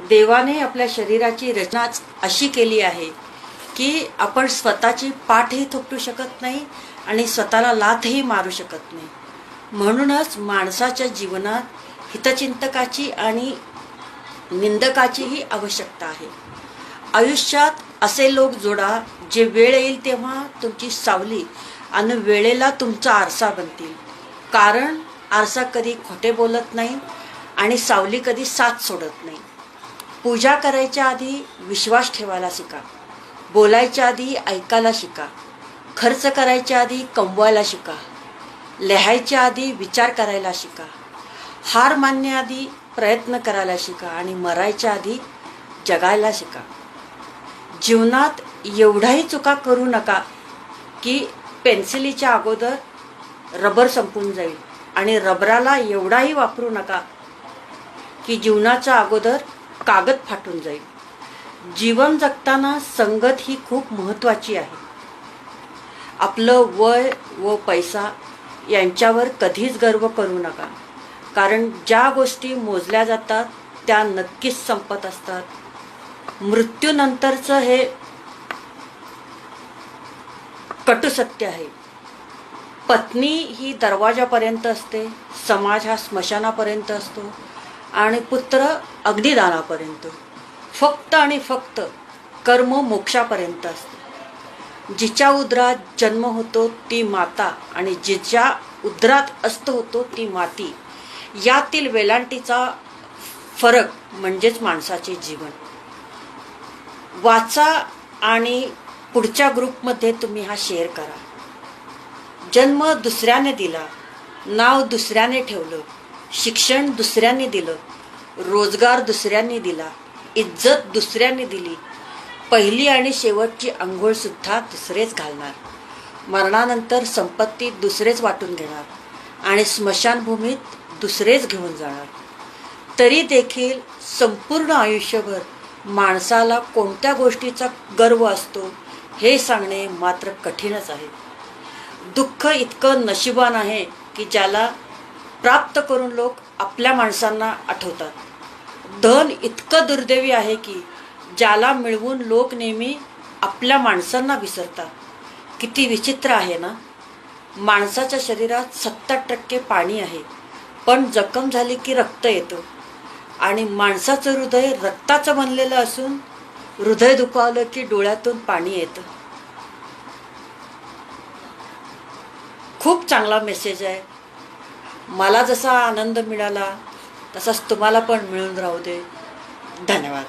देवाने आपल्या शरीराची रचनाच अशी केली आहे की आपण स्वतःची पाठही थोपटू शकत नाही आणि स्वतःला लाथही मारू शकत नाही. म्हणूनच माणसाच्या जीवनात हितचिंतकाची आणि निंदकाचीही आवश्यकता आहे. आयुष्यात असे लोक जोडा जे वेळ येईल तेव्हा तुमची सावली आणि वेळेला तुमचा आरसा बनतील. कारण आरसा कधी खोटे बोलत नाही आणि सावली कधी साथ सोडत नाही. पूजा करायच्या आधी विश्वास ठेवायला शिका. बोलायच्या आधी ऐकायला शिका. खर्च करायच्या आधी कमवायला शिका. लिहायच्या आधी विचार करायला शिका. हार मानण्याआधी प्रयत्न करायला शिका आणि मरायच्या आधी जगायला शिका. जीवनात एवढाही चुका करू नका की पेन्सिलीच्या अगोदर रबर संपून जाईल आणि रबराला एवढाही वापरू नका की जीवनाच्या अगोदर कागद फाटून जाईल. जीवन जगताना संगत ही खूप महत्त्वाची आहे. आपलं वय व पैसा यांच्यावर कधीच गर्व करू नका. कारण ज्या गोष्टी मोजल्या जातात त्या नक्कीच संपत असतात. मृत्यूनंतरचं हे कटू सत्य आहे. पत्नी ही दरवाजापर्यंत असते, समाज हा स्मशानापर्यंत असतो आणि पुत्र अग्निदानापर्यंत. फक्त आणि फक्त कर्म मोक्षापर्यंत असते. जिच्या उदरात जन्म होतो ती माता आणि जिच्या उदरात अस्त होतो ती माती. यातील वेलांटीचा फरक म्हणजेच माणसाचे जीवन. वाचा आणि पुढच्या ग्रुपमध्ये तुम्ही हा शेअर करा. जन्म दुसऱ्याने दिला, नाव दुसऱ्याने ठेवलं, शिक्षण दुसऱ्याने दिलं, रोजगार दुसऱ्याने दिला, इज्जत दुसऱ्याने दिली, पहिली आणि शेवटची अंघोळ सुद्धा दुसरेच घालणार. मरणानंतर संपत्ती दुसरेच वाटून घेणार आणि स्मशानभूमीत दुसरेच घेऊन जाणार. तरी देखील संपूर्ण आयुष्यभर माणसाला कोणत्या गोष्टीचा गर्व असतो हे सांगणे मात्र कठीणच आहे. दुःख इतकं नशिबान आहे की ज्याला प्राप्त करून लोक आपल्या माणसांना आठवतात. धन इतकं दुर्दैवी आहे की ज्याला मिळवून लोक नेहमी आपल्या माणसांना विसरतात. किती विचित्र आहे ना. माणसाच्या शरीरात 70% पाणी आहे, पण जखम झाली की रक्त येतं आणि माणसाचं हृदय रक्ताचं बनलेलं असून हृदय दुखावलं की डोळ्यातून पाणी येतं. खूप चांगला मेसेज आहे. मला जसा आनंद मिळाला तसाच तुम्हाला पण मिळून राहू दे. धन्यवाद.